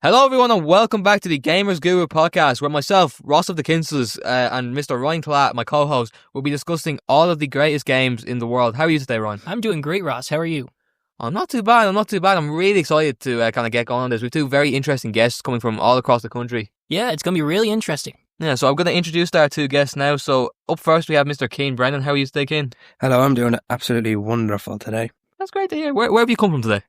Hello everyone and welcome back to the Gamers Guru podcast where myself, Ross of the Kinsell's and Mr. Ryan Klatt, my co-host, will be discussing all of the greatest games in the world. How are you today, Ryan? I'm doing great, Ross. How are you? I'm not too bad. I'm really excited to kind of get going on this. We have two very interesting guests coming from all across the country. Yeah, it's going to be really interesting. Yeah, so I'm going to introduce our two guests now. So up first we have Mr. Brennan. How are you today, Cian? Hello, I'm doing absolutely wonderful today. That's great to hear. Where have you come from today?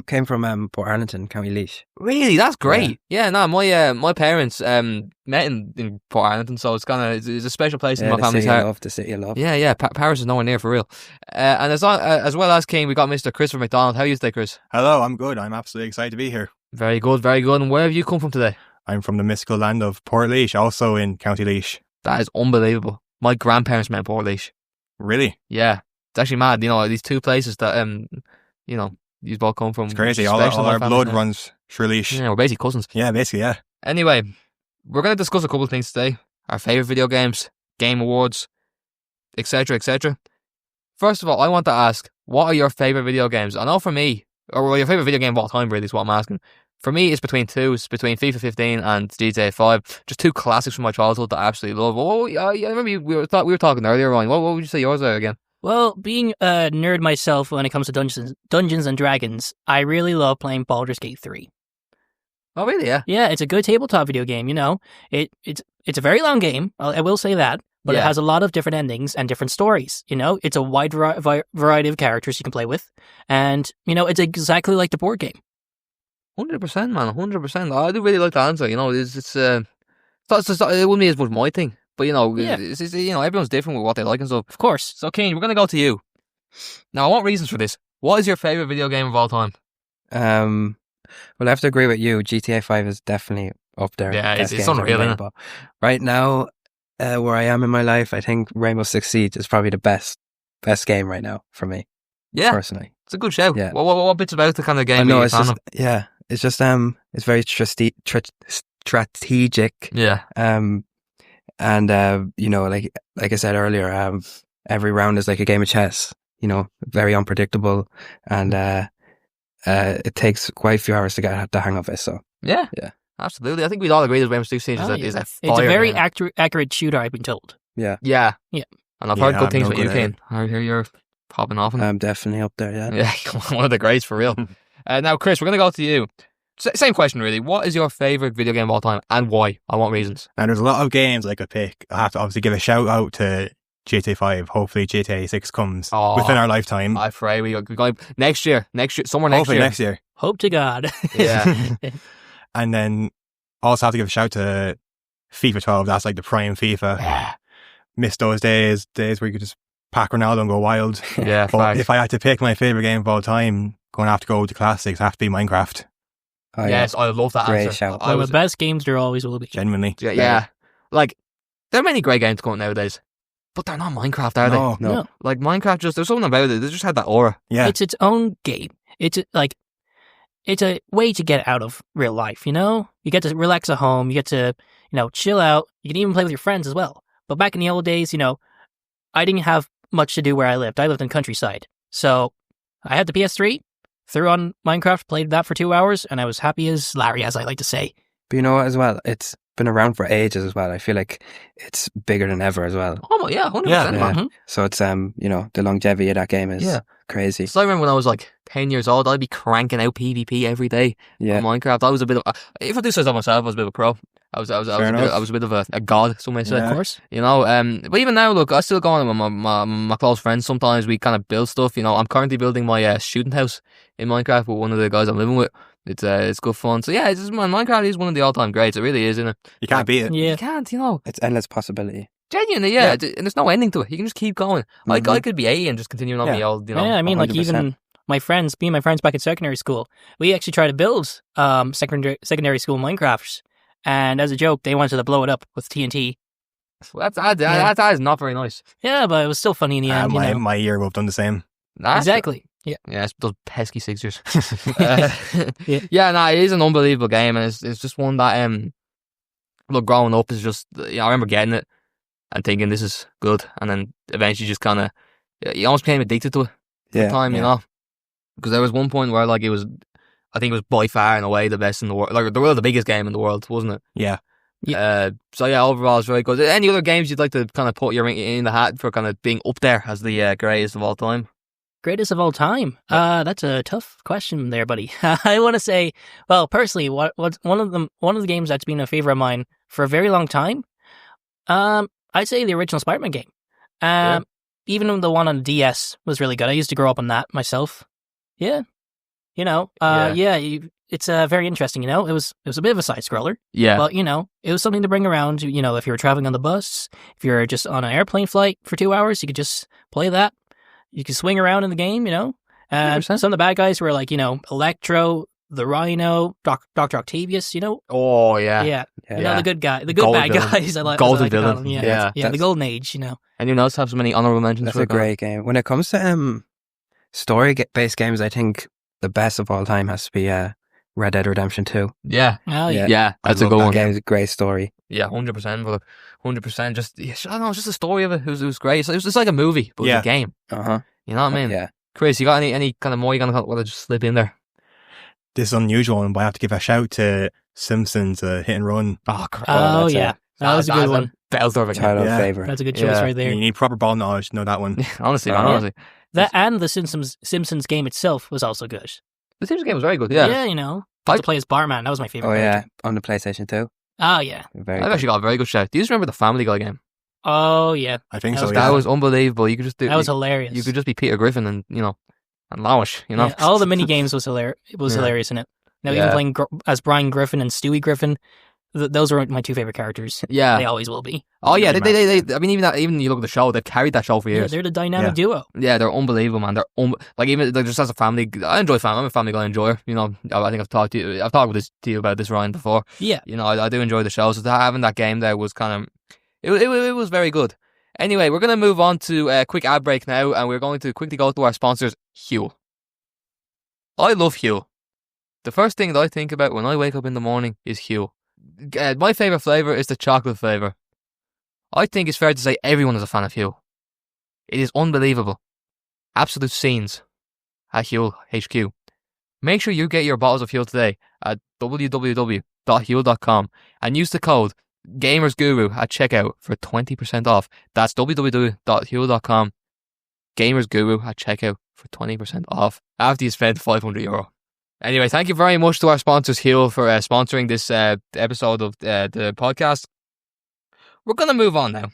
Came from Port Arlington, County Laois. Really? That's great. Yeah, no, my parents met in Port Arlington, so it's a special place in my family's heart. The city of love. Yeah. Paris is nowhere near for real. And as well as King, we got Mr. Christopher McDonnald. How are you today, Chris? Hello, I'm good. I'm absolutely excited to be here. Very good. And where have you come from today? I'm from the mystical land of Port Laois, also in County Laois. That is unbelievable. My grandparents met in Port Laois. Really? Yeah. It's actually mad. You know, these two places that, you both come from. It's crazy. All our blood runs through Laois. Yeah, we're basically cousins. Yeah, basically, yeah. Anyway, we're going to discuss a couple of things today. Our favourite video games, game awards, etc., etc. First of all, I want to ask, what are your favourite video games? I know for me, or your favourite video game of all time really is what I'm asking. For me, it's between two. It's between FIFA 15 and GTA 5. Just two classics from my childhood that I absolutely love. I remember we were talking earlier, Ryan. What would you say yours are again? Well, being a nerd myself when it comes to Dungeons and Dragons, I really love playing Baldur's Gate 3. Oh, really? Yeah. Yeah, it's a good tabletop video game, you know. It's a very long game, I will say that, but It has a lot of different endings and different stories, you know. It's a wide variety of characters you can play with, and, you know, it's exactly like the board game. 100%, man, 100%. I do really like the answer, you know. It wouldn't be as much my thing. But, you know, everyone's different with what they like and stuff. Of course. So, Cian, we're going to go to you. Now, I want reasons for this. What is your favourite video game of all time? Well, I have to agree with you. GTA 5 is definitely up there. Yeah, it's unreal, isn't it? Right now, where I am in my life, I think Rainbow Six Siege is probably the best game right now for me. Yeah. Personally. It's a good show. Yeah. What bits about the kind of game it's just, it's just, it's very strategic. Yeah. And you know, like I said earlier, every round is like a game of chess. You know, very unpredictable, and it takes quite a few hours to get the hang of it. So yeah, absolutely. I think we'd all agree that Rainbow Six Siege is a fire. It's a very accurate shooter, I've been told. Yeah. And I've heard good things about you, Cian. I hear you're popping off. I'm definitely up there. Yeah, one of the greats for real. Now, Chris, we're going to go to you. Same question, really. What is your favourite video game of all time and why? I want reasons. And there's a lot of games I could pick. I have to obviously give a shout out to GTA 5. Hopefully GTA 6 comes within our lifetime. I pray we go next year, somewhere hopefully next year. Hope to God. Yeah. And then also have to give a shout to FIFA 12. That's like the prime FIFA. Yeah. Miss those days where you could just pack Ronaldo and go wild. Yeah, but if I had to pick my favourite game of all time, going to have to go with the classics, have to be Minecraft. Oh, yes, I love that great answer. shout. One of the best games there always will be. Genuinely. Yeah. Like, there are many great games coming out nowadays, but they're not Minecraft, are they? No. Like, Minecraft, there's something about it. They just had that aura. Yeah. It's its own game. It's a way to get out of real life, you know? You get to relax at home. You get to, you know, chill out. You can even play with your friends as well. But back in the old days, you know, I didn't have much to do where I lived. I lived in countryside. So I had the PS3. Threw on Minecraft, played that for 2 hours, and I was happy as Larry, as I like to say. But you know what, as well, it's been around for ages as well. I feel like it's bigger than ever as well. Oh, yeah, 100%. Yeah. Man. So it's, you know, the longevity of that game is crazy. So I remember when I was like 10 years old, I'd be cranking out PvP every day on Minecraft. I was a bit of, if I do say so myself, I was a bit of a pro. I was a bit of a god, some may say. Of course. You know, but even now, look, I still go on with my close friends. Sometimes we kind of build stuff. You know, I'm currently building my student house in Minecraft with one of the guys I'm living with. It's good fun. So yeah, Minecraft is one of the all-time greats. It really is, isn't it? You can't beat it. Yeah. You can't, you know. It's endless possibility. Genuinely, yeah. And there's no ending to it. You can just keep going. I could be 80 and just continuing on my old, you know. Yeah, I mean, 100%. like even my friends back in secondary school, we actually tried to build secondary school Minecrafts. And as a joke, they wanted to blow it up with TNT. Well, that is not very nice. Yeah, but it was still funny in the end. My year would have done the same. Exactly. Yeah. Yeah, it's those pesky Sixers. Yeah. It is an unbelievable game, and it's just one that look, growing up is just, you know, I remember getting it and thinking this is good, and then eventually just kind of, you almost became addicted to it. For time, you know, because there was one point where like it was I think it was by far and away the best in the world. Like, the biggest game in the world, wasn't it? Yeah. So yeah, overall it's very good. Any other games you'd like to kind of put your ring in the hat for kind of being up there as the greatest of all time? Greatest of all time? That's a tough question there, buddy. I want to say, well, personally, what's one of the games that's been a favorite of mine for a very long time. I'd say the original Spider-Man game. Even the one on DS was really good. I used to grow up on that myself. Yeah, it's very interesting. It was a bit of a side scroller. Yeah, but it was something to bring around. If you were traveling on the bus, if you're just on an airplane flight for 2 hours, you could just play that. You could swing around in the game. And some of the bad guys were like Electro, the Rhino, Dr. Octavius. Oh yeah, yeah. The good guy, the good bad guys. I like golden to call villain. them. Yeah, the golden age. Anyone else have so many honorable mentions? That's a great game. When it comes to story-based games, I think the best of all time has to be Red Dead Redemption 2. Yeah. Oh, yeah. Yeah, that's a good one. That game's a great story. Yeah, 100%. 100%. Just, I don't know, just the story of it. It was great. It was like a movie, but it was a game. Uh-huh. You know what I mean? Yeah. Chris, you got any kind of more you want to just slip in there? This is unusual, but I have to give a shout to Simpsons Hit and Run. Oh, crap. Oh, yeah. That was a good one. Belter of a Child game. favorite. That's a good choice right there. You need proper ball knowledge to know that one. Honestly, man, honestly. That and the Simpsons game itself was also good. The Simpsons game was very good, yeah. Yeah, I to play as Barman. That was my favorite. Oh, character. yeah. On the PlayStation 2. Oh, yeah. Very I've good. actually got a very good shout. Do you just remember the Family Guy game? Oh, yeah. I think That so, was- yeah. That was unbelievable. You could just do. That was hilarious. You could just be Peter Griffin and and Lowish. Yeah, all the mini games was hilarious in it. Now, Yeah. even playing as Brian Griffin and Stewie Griffin, those were my two favorite characters. Yeah. They always will be. Oh yeah, Really, they I mean, even you look at the show, they've carried that show for Yeah, years. they're the dynamic duo. Yeah, they're unbelievable, man. They're even just as a family. I enjoy family. I'm a Family Guy enjoyer. I think I've talked to you about this, Ryan, before. Yeah. I do enjoy the show. So having that game there was kind of it was very good. Anyway, we're gonna move on to a quick ad break now, and we're going to quickly go to our sponsors, Huel. I love Huel. The first thing that I think about when I wake up in the morning is Huel. My favourite flavour is the chocolate flavour. I think it's fair to say everyone is a fan of Huel. It is unbelievable. Absolute scenes at Huel HQ. Make sure you get your bottles of Huel today at www.huel.com and use the code GamersGuru at checkout for 20% off. That's www.huel.com, GamersGuru at checkout for 20% off after you spend €500. Anyway, thank you very much to our sponsors, Huel, for sponsoring this episode of the podcast. We're going to move on now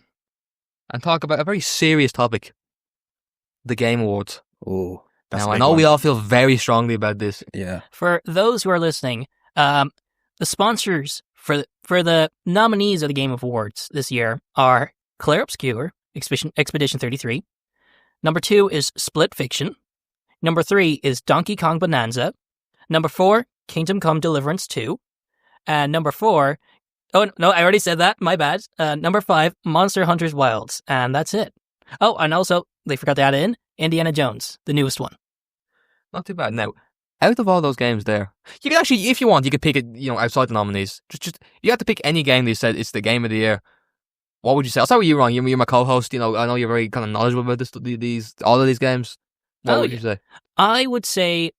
and talk about a very serious topic, the Game Awards. Oh, Now, I know we all feel very strongly about this. yeah. For those who are listening, the sponsors for the nominees of the Game Awards this year are Claire Obscure, Expedition 33. Number 2 is Split Fiction. Number 3 is Donkey Kong Bonanza. Number 4, Kingdom Come Deliverance 2. And number 4, oh, no, I already said that. My bad. Number 5, Monster Hunters Wilds. And that's it. Oh, and also, they forgot to add in Indiana Jones, the newest one. Not too bad. Now, out of all those games there, you can actually, if you want, you could pick it, outside the nominees. Just you have to pick any game they said it's the game of the year. What would you say? I'll start with you, Ron. You're my co-host. I know you're very kind of knowledgeable about all of these games. What would you say? I would say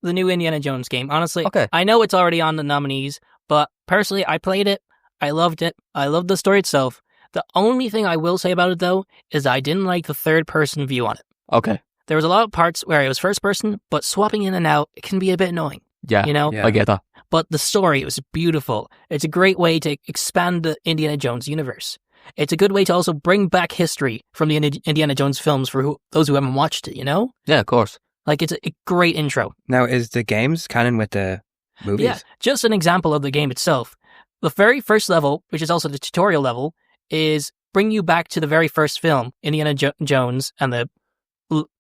the new Indiana Jones game. Honestly, Okay. I know it's already on the nominees, but personally, I played it. I loved it. I loved the story itself. The only thing I will say about it, though, is I didn't like the third-person view on it. Okay. There was a lot of parts where it was first-person, but swapping in and out, it can be a bit annoying. Yeah. Yeah. I get that. But the story, it was beautiful. It's a great way to expand the Indiana Jones universe. It's a good way to also bring back history from the Indiana Jones films for those who haven't watched it, Yeah, of course. Like, it's a great intro. Now, is the games canon with the movies? Yeah, just an example of the game itself. The very first level, which is also the tutorial level, is bring you back to the very first film, Indiana Jones and the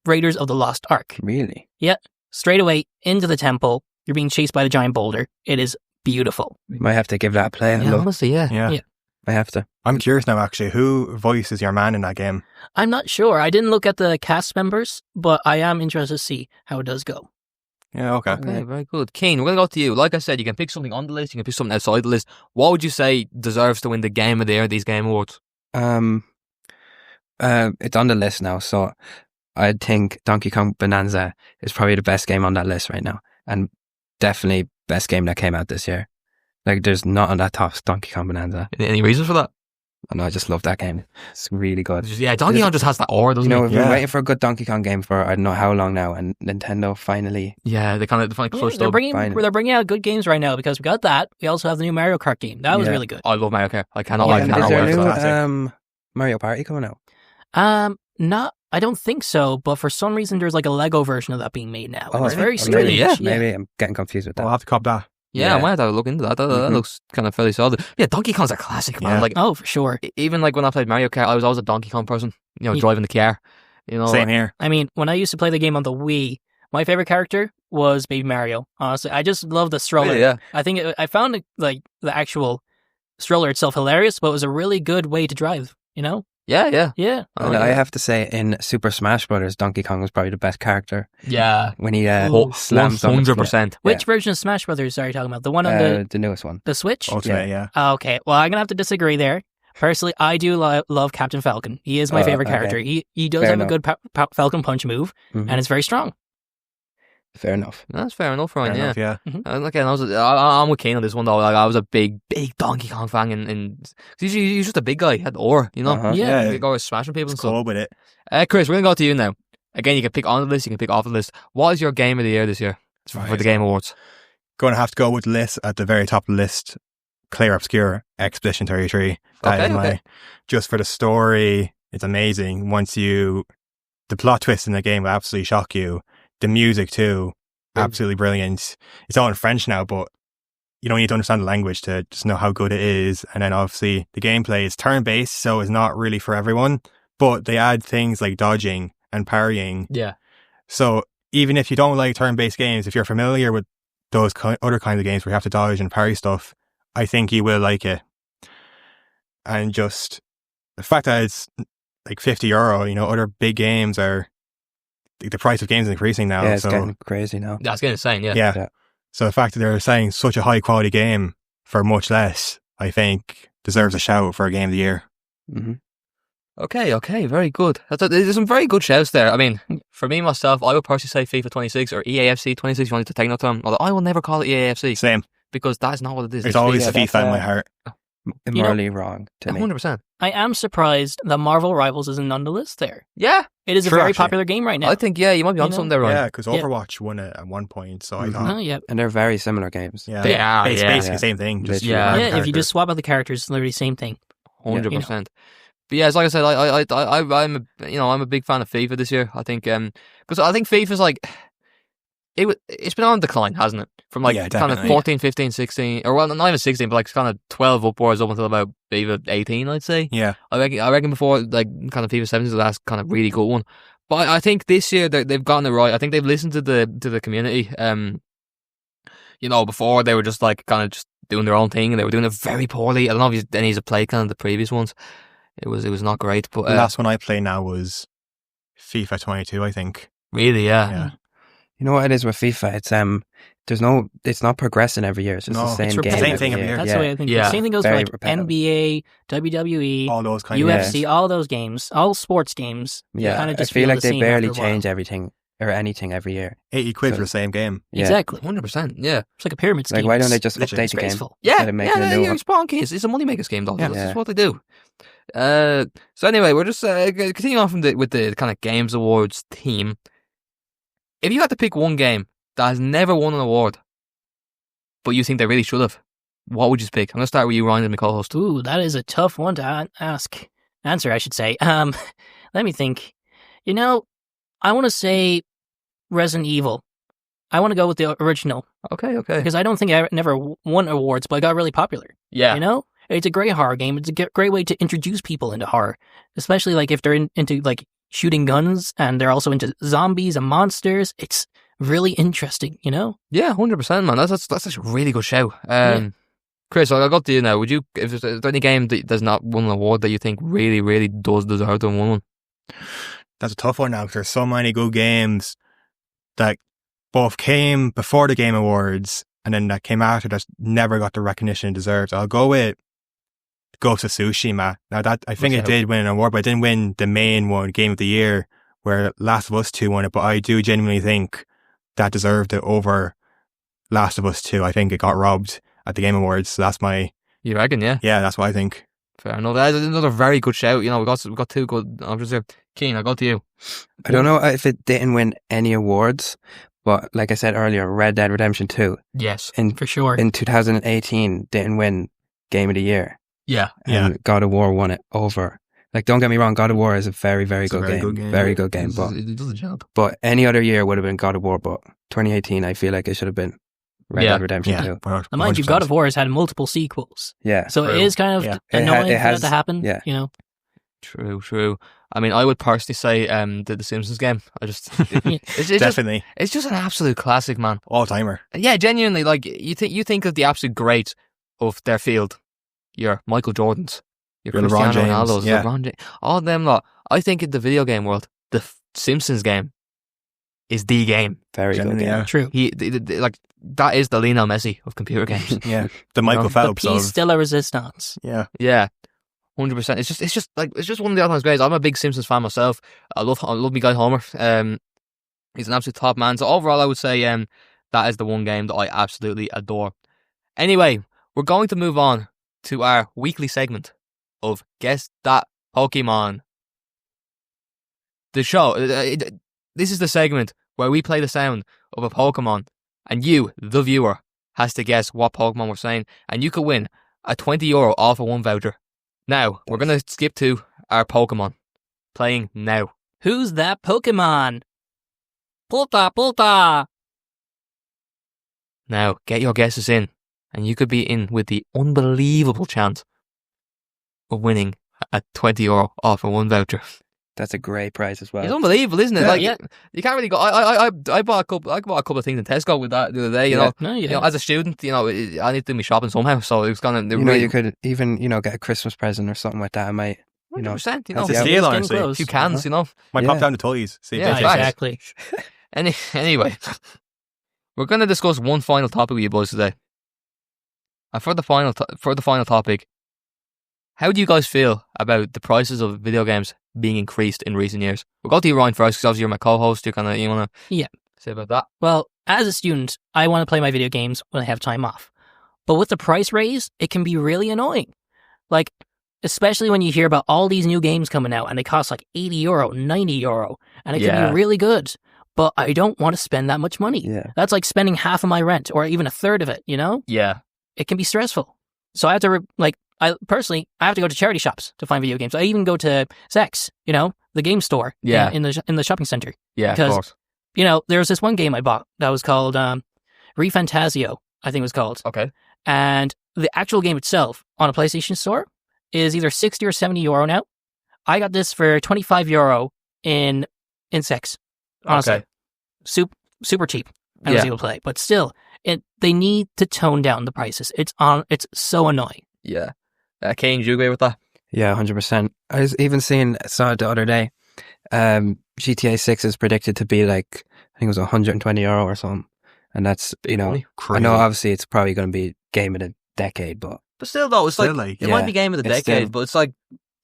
Raiders of the Lost Ark. Really? Yeah, straight away into the temple. You're being chased by the giant boulder. It is beautiful. Might have to give that a play. Yeah, Look, honestly, yeah. Yeah. I have to. I'm curious now, actually. Who voices your man in that game? I'm not sure. I didn't look at the cast members, but I am interested to see how it does go. Yeah, okay. Okay, very good. Keen, we're going to go to you. Like I said, you can pick something on the list, you can pick something outside the list. What would you say deserves to win the Game of the Year, these Game Awards? It's on the list now, so I think Donkey Kong Bonanza is probably the best game on that list right now. And definitely best game that came out this year. Like, there's nothing that tops Donkey Kong Bonanza. Any reasons for that? And I just love that game. It's really good. Yeah, Donkey Kong just has that aura, doesn't You know, it? we've been waiting for a good Donkey Kong game for I don't know how long now, and Nintendo finally. Yeah, they finally clutched they're up. bringing out good games right now because we got that. We also have the new Mario Kart game. That was really good. I love Mario Kart. I cannot Is there wait a for that. new Mario Party coming out? I don't think so, but for some reason there's like a Lego version of that being made now. Oh, It's very really? strange. Yeah. Maybe I'm getting confused with that. I'll have to cop that. Yeah, I might have to look into that. That looks kind of fairly solid. Yeah, Donkey Kong's a classic, man. Yeah. Like, Oh, for sure. even like when I played Mario Kart, I was always a Donkey Kong person. You know, driving the car. You know, Same here. I mean, when I used to play the game on the Wii, my favorite character was Baby Mario. Honestly, I just love the stroller. Really, yeah. I think I found like the actual stroller itself hilarious, but it was a really good way to drive. You know? Yeah. Yeah. And I have to say, in Super Smash Brothers, Donkey Kong was probably the best character Yeah. when he Oh, slams on the 100%. Which version of Smash Brothers are you talking about? The one on the newest one. the Switch? Ultimate, yeah. Oh, okay. Well, I'm gonna have to disagree there. Personally, I do love Captain Falcon. He is my favorite okay. character. He does Fair have enough. a good Falcon Punch move, Mhm. and it's very strong. Fair enough. That's fair enough, Ryan. Fair enough, yeah. And again, I'm with Kane on this one though. Like, I was a big Donkey Kong fan, and he's just a big guy. He had aura, you know. Uh-huh. Yeah. Big guy was smashing people and It's stuff. cool with it. Chris, we're gonna go to you now. Again, you can pick on the list, you can pick off the list. What is your game of the year this year for the Game Awards? Going to have to go with the list at the very top of the list. Clear Obscure Expedition 33. That is my, just for the story, it's amazing. The plot twist in the game will absolutely shock you. The music too, absolutely brilliant. It's all in French now, but you don't need to understand the language to just know how good it is. And then obviously the gameplay is turn-based, so it's not really for everyone, but they add things like dodging and parrying. Yeah. So even if you don't like turn-based games, if you're familiar with those other kinds of games where you have to dodge and parry stuff, I think you will like it. And just the fact that it's like €50, you know, other big games are, the price of games is increasing now. Yeah, it's so getting crazy now. That's getting insane, yeah. yeah. So the fact that they're selling such a high quality game for much less, I think deserves a shout for a game of the year. Mm-hmm. Okay, very good. There's some very good shouts there. I mean, for me, myself, I would personally say FIFA 26 or EAFC 26 if you wanted to take no time. Although I will never call it EAFC Same. because that's not what it is. It's always FIFA, FIFA in my heart. Morally wrong to me. 100%. I am surprised that Marvel Rivals isn't on the list there. Yeah. It is True, a very actually. popular game right now. I think, you might be on something there, Ryan. Yeah, because Overwatch won it at one point, so I thought, Oh, yeah. And they're very similar games. yeah, They are, it's yeah. basically the same thing. Just Yeah. with Yeah, if you characters. just swap out the characters, it's literally the same thing. 100%. But yeah, it's like I said, I'm a big fan of FIFA this year. I think, because I think FIFA's like, it's been on decline, hasn't it? From like Yeah, kind of definitely. 14, 15, 16, or well, not even 16, but like kind of 12 upwards up until about FIFA 18, I'd say. Yeah, I reckon before like kind of FIFA 17 is the last kind of really good one. But I think this year they've gotten it right. I think they've listened to the community. You know, before they were just like kind of just doing their own thing and they were doing it very poorly. I don't know if any of you played kind of the previous ones. It was not great, but the last one I played now was FIFA 22, I think. really, yeah. Yeah. You know what it is with FIFA? It's not progressing every year. It's just No, the same it's game. same thing every year. That's yeah. the way I think. Yeah. The same thing goes for Very like repetitive. NBA, WWE, All those kind of UFC, games. all those games, all sports games. Yeah, kind of I just feel like the they same barely after a while. change everything or anything every year. £80 for the same game. Yeah. Exactly. 100%, yeah. It's like a pyramid scheme. Like, why don't they just literally update the game disgraceful. Yeah, instead of making a new one? it's Spawn Keys. It's a moneymaker scheme, though. Yeah. That's what they do. So anyway, we're just continuing on with the kind of Games Awards theme. If you had to pick one game that has never won an award, but you think they really should have, what would you pick? I'm going to start with you, Ryan, and my co-host. Ooh, that is a tough one to answer, I should say. Let me think. You know, I want to say Resident Evil. I want to go with the original Okay. because I don't think I never won awards, but it got really popular. Yeah. You know, it's a great horror game. It's a great way to introduce people into horror, especially like if they're into like shooting guns and they're also into zombies and monsters. It's really interesting, you know? Yeah, 100%, man. That's a really good show. Chris, I'll go to you now. Would you, if there's any game that does not win an award that you think really, really does deserve to win one? That's a tough one now because there's so many good games that both came before the Game Awards and then that came after that never got the recognition it deserves. I'll go with Ghost of Tsushima. Now that I think it did win an award, but it didn't win the main one, Game of the Year, where Last of Us 2 won it. But I do genuinely think that deserved it over Last of Us 2. I think it got robbed at the Game Awards. So that's my... You reckon, yeah? Yeah, that's what I think. Fair enough. That's another very good shout. You know, we've got two good options here. Keen, I'll go to you. I don't know if it didn't win any awards, but like I said earlier, Red Dead Redemption 2 Yes, For sure. in 2018 didn't win Game of the Year. yeah. And God of War won it over. Like, don't get me wrong, God of War is a very, very It's a good very game. good game. Very good game. It does the job. But any other year would have been God of War, but 2018, I feel like it should have been Red Yeah. Dead Redemption 2. And mind you, God of War has had multiple sequels. Yeah. So it True. is kind of Yeah. annoying It for has- that to happen. yeah. You know? True. I mean, I would personally say the Simpsons game. I just it's just Definitely. it's just an absolute classic, man. All-timer. Yeah, genuinely. Like you think of the absolute greats of their field, your Michael Jordans, your Your LeBron Cristiano James, Ronaldo's, yeah. LeBron James, all of them lot. I think in the video game world, the Simpsons game is the game. Very good Genuinely, game. yeah. True. Like that is the Lionel Messi of computer games. Yeah. The Michael know, The Phelps of... piece de la resistance. Yeah. Yeah, 100%. It's just one of the all-time greats. I'm a big Simpsons fan myself. I love me guy Homer. He's an absolute top man. So overall, I would say that is the one game that I absolutely adore. Anyway, we're going to move on to our weekly segment of Guess That Pokemon. The show. This is the segment where we play the sound of a Pokemon, and you, the viewer, has to guess what Pokemon we're saying, and you could win a €20 off of one voucher. Now, we're going to skip to our Pokemon. Playing now. Who's that Pokemon? Pulta. Now, get your guesses in, and you could be in with the unbelievable chance of winning a €20 off of one voucher. That's a great prize as well. It's unbelievable, isn't it? Yeah, Like, yeah. you can't really go. I bought a couple of things in Tesco with that the other day. You know, No, you know, as a student, you know, I need to do my shopping somehow. So it was gonna. You know, you could even, get a Christmas present or something like that. I might, 100%. You know, help It's you a out. steal, Getting honestly. a close. few cans. You know. Might Yeah. pop down to toys. See if Yeah, they facts. exactly. Anyway, we're going to discuss one final topic with you boys today. And for the final topic, how do you guys feel about the prices of video games being increased in recent years? We'll go to you, Ryan, first, because obviously you're my co-host. You want to say about that? Well, as a student, I want to play my video games when I have time off. But with the price raise, it can be really annoying. Like, especially when you hear about all these new games coming out and they cost like €80, €90, and it can Yeah. be really good. But I don't want to spend that much money. Yeah. That's like spending half of my rent or even a third of it, you know? Yeah. It can be stressful. So I have to, I have to go to charity shops to find video games. I even go to Sex, the game store Yeah. in the shopping center. Yeah, of Because- course. There was this one game I bought that was called ReFantasio, I think it was called. Okay. And the actual game itself on a PlayStation store is either €60 or €70 now. I got this for €25 in Sex. Honestly. Okay. Super cheap. I was Yeah. able to play. But still, they need to tone down the prices. It's so annoying. Yeah. Kane, do you agree with that? Yeah, 100%. I was even saw it the other day. GTA 6 is predicted to be like, I think it was €120 or something. And that's, I know obviously it's probably going to be game of the decade, but But still, though, it's Still, like, like, it might yeah, be game of the it's decade, still- but it's like,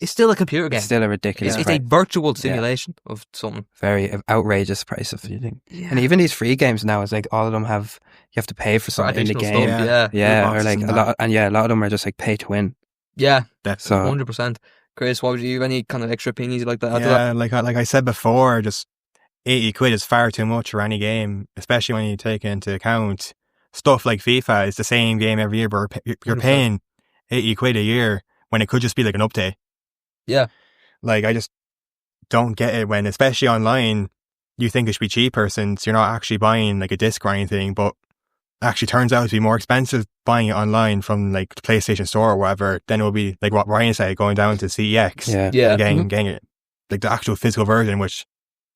it's still a computer game. it's still a ridiculous It's price. a virtual simulation of something. Very outrageous price of anything. And even these free games now, it's like all of them you have to pay for something in the additional game. stuff, Yeah. Yeah, Loot or like boxes a lot of them are just like pay to win. Yeah, So 100%. Chris, what would you have any kind of extra opinions you'd like to add to that? Yeah, like I said before, just £80 is far too much for any game, especially when you take into account stuff like FIFA. It's the same game every year, but you're 100%. paying £80 a year when it could just be like an update. Yeah. Like, I just don't get it when, especially online, you think it should be cheaper since you're not actually buying like a disc or anything, but actually turns out to be more expensive buying it online from like the PlayStation Store or whatever. Then it will be like what Ryan said, going down to CEX yeah, Yeah. and getting it, like the actual physical version, which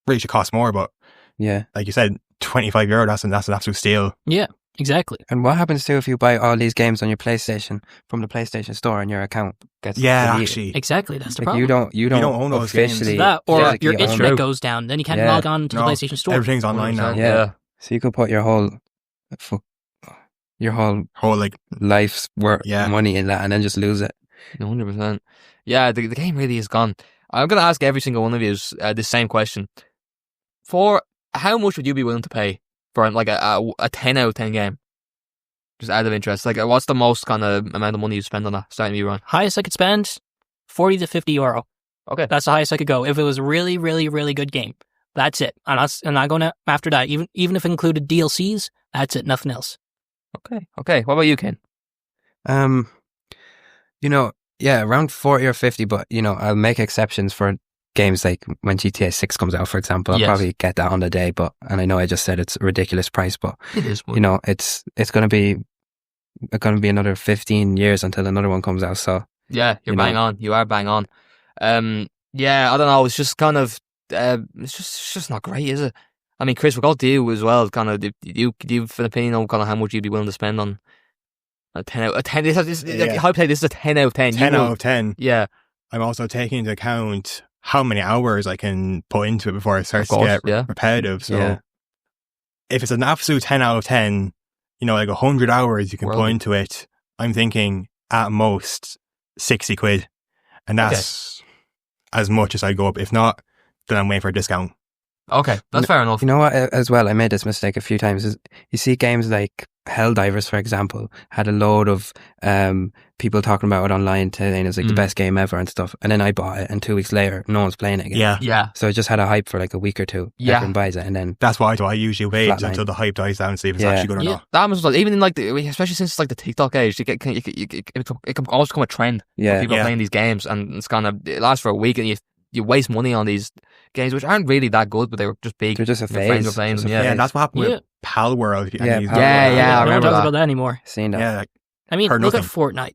really should cost more. But yeah. like you said, €25, that's an absolute steal. Yeah, exactly. And what happens too if you buy all these games on your PlayStation from the PlayStation Store and your account gets Yeah, deleted? actually. Exactly. That's the Like problem. you don't don't own those games. officially That, or physically your own internet them. goes down, then you can't Yeah. log on to the No, PlayStation Store. Everything's online now. 100%, Yeah. So you could put your whole Whole like, life's worth Yeah. money in that and then just lose it. 100%. Yeah, the game really is gone. I'm going to ask every single one of you the same question. For how much would you be willing to pay for like a 10 out of 10 game? Just out of interest. Like, what's the most kind of amount of money you spend on that? Starting with you, Ron. Highest I could spend, 40 to 50 euro. Okay. That's the highest I could go. If it was a really, really, really good game, that's it. I'm not going to, after that, even if it included DLCs, that's it, nothing else. Okay. What about you, Ken? Yeah, around 40 or 50, but, I'll make exceptions for games like when GTA 6 comes out, for example. I'll probably get that on the day, and I know I just said it's a ridiculous price, but, it is. It's going to be another 15 years until another one comes out, so. Yeah, you're bang on. You are bang on. Yeah, I don't know. It's just kind of, it's just not great, is it? I mean, Chris, we'll go to you as well. Kind of, do you have an opinion on kind of how much you'd be willing to spend on a 10 out of 10? This is a 10 out of 10. 10 out of 10. Yeah. I'm also taking into account how many hours I can put into it before it starts to get repetitive. So if it's an absolute 10 out of 10, like 100 hours you can put into it, I'm thinking at most 60 quid. And that's as much as I go up. If not, then I'm waiting for a discount. Okay, that's fair enough. You know what, as well, I made this mistake a few times. Is you see games like Helldivers, for example, had a load of people talking about it online today, and it's like the best game ever and stuff. And then I bought it, and 2 weeks later, no one's playing it again. Yeah. So it just had a hype for like a week or two. Yeah. Everyone buys it, and then that's why I usually wait until the hype dies down to see if it's actually good or not. That was even in like especially since it's like the TikTok age, it can always become a trend. Yeah. People playing these games, and it's kind of it lasts for a week, and you waste money on these games which aren't really that good, but they were just big. They're just a phase. Friends were playing them, and that's what happened with Pal World. I remember no one talks that. about that anymore. Seen that. Yeah, I mean, look at Fortnite.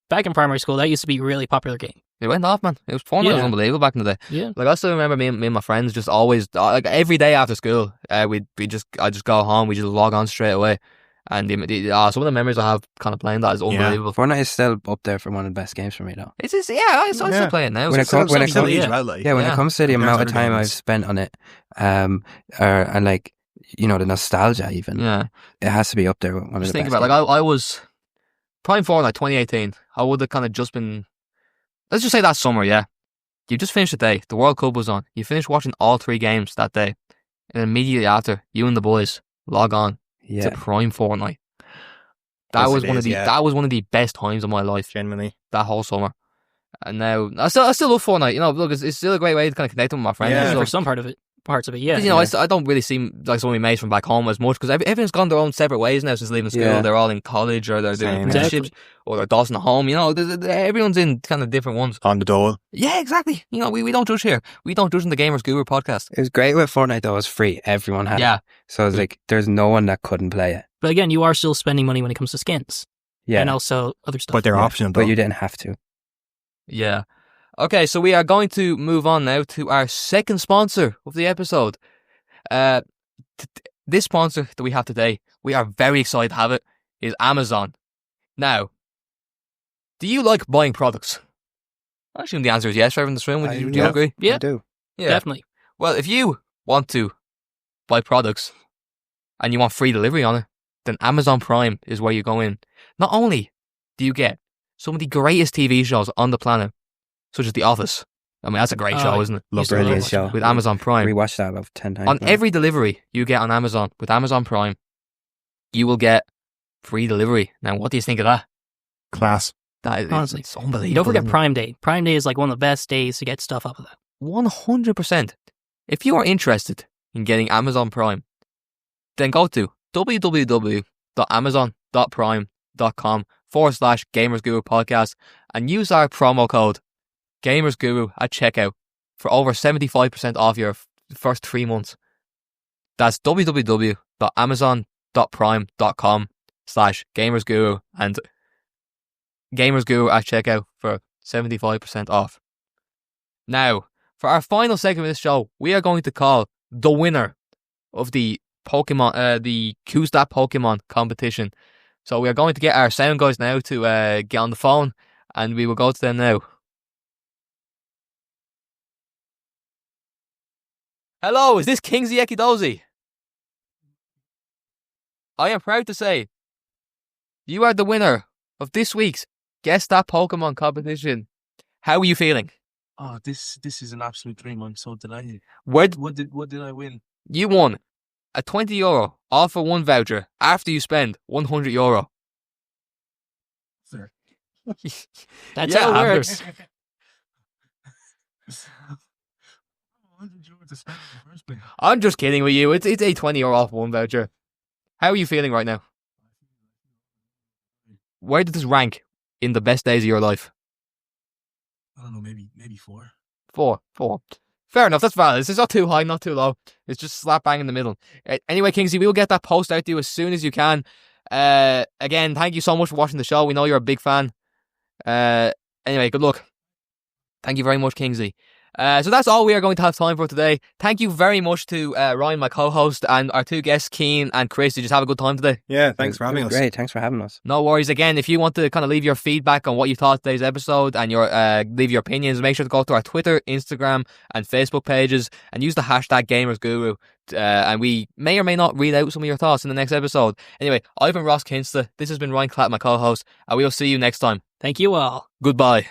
Back in primary school, that used to be a really popular game. It went off, man. It was fun. It was unbelievable back in the day. Yeah. Like I still remember me and my friends just always like every day after school, I just go home. We just log on straight away, and some of the memories I have kind of playing that is unbelievable. Fortnite is still up there for one of the best games for me, though. It's just, I still play it now. When it comes to the amount of time I've spent on it, and like the nostalgia, even it has to be up there with one of the best. Think about like I was Prime Fortnite 2018. I would have kind of just been. Let's just say that summer, You just finished the day. The World Cup was on. You finished watching all 3 games that day. And immediately after, you and the boys log on to Prime Fortnite. That was one of the best times of my life. Genuinely. That whole summer. And now, I still love Fortnite. Look, it's still a great way to kind of connect with my friends. Yeah, for some parts of it, I don't really seem like some of my mates from back home as much because everyone's gone their own separate ways now since leaving school. Yeah. They're all in college or they're doing apprenticeships or they're dosing at home. Everyone's in kind of different ones. On the dole. Yeah, exactly. We don't judge here. We don't judge in the Gamers Guru podcast. It was great with Fortnite though. It was free. Everyone had it. So it's like there's no one that couldn't play it. But again, you are still spending money when it comes to skins. Yeah. And also other stuff. But they're optional though. But you didn't have to. Yeah. Okay, so we are going to move on now to our second sponsor of the episode. This sponsor that we have today, we are very excited to have it, is Amazon. Now, do you like buying products? I assume the answer is yes, everyone in this room. Would you agree? Yeah, I do. Yeah. Definitely. Well, if you want to buy products and you want free delivery on it, then Amazon Prime is where you go in. Not only do you get some of the greatest TV shows on the planet, such as The Office. I mean, that's a great show, isn't it? Brilliant show. With Amazon Prime. We watched that about 10 times. On every delivery you get on Amazon, with Amazon Prime, you will get free delivery. Now, what do you think of that? Class. That is, honestly, it's unbelievable. Don't forget Prime Day. Prime Day is like one of the best days to get stuff off of that. 100%. If you are interested in getting Amazon Prime, then go to www.amazon.prime.com/GamersGuru podcast and use our promo code GamersGuru at checkout for over 75% off your first 3 months. That's www.amazon.prime.com/GamersGuru and GamersGuru at checkout for 75% off. Now, for our final segment of this show, we are going to call the winner of the Pokemon, the Who's That Pokemon competition. So we are going to get our sound guys now to get on the phone, and we will go to them now. Hello, is this Kingsley Ekedozie? I am proud to say you are the winner of this week's Guess That Pokemon competition. How are you feeling? Oh, this is an absolute dream. I'm so delighted. What did I win? You won a €20 all for one voucher after you spend €100. That's Yeah, how it Anders. works. €100 to spend in the first place. I'm just kidding with you. It's a €20 off one voucher. How are you feeling right now? Where did this rank in the best days of your life? I don't know, maybe 4. Four. Fair enough, that's valid. It's not too high, not too low. It's just slap bang in the middle. Anyway, Kingsley, we will get that post out to you as soon as you can. Again, thank you so much for watching the show. We know you're a big fan. Anyway, good luck. Thank you very much, Kingsley. So that's all we are going to have time for today. Thank you very much to Ryan, my co-host, and our two guests, Cian and Chris. Did you just have a good time today? Yeah, thanks for having us. Great, thanks for having us. No worries. Again, if you want to kind of leave your feedback on what you thought of today's episode and your leave your opinions, make sure to go to our Twitter, Instagram, and Facebook pages and use the hashtag GamersGuru. And we may or may not read out some of your thoughts in the next episode. Anyway, I've been Ross Kinsella. This has been Ryan Klatt, my co-host, and we will see you next time. Thank you all. Goodbye.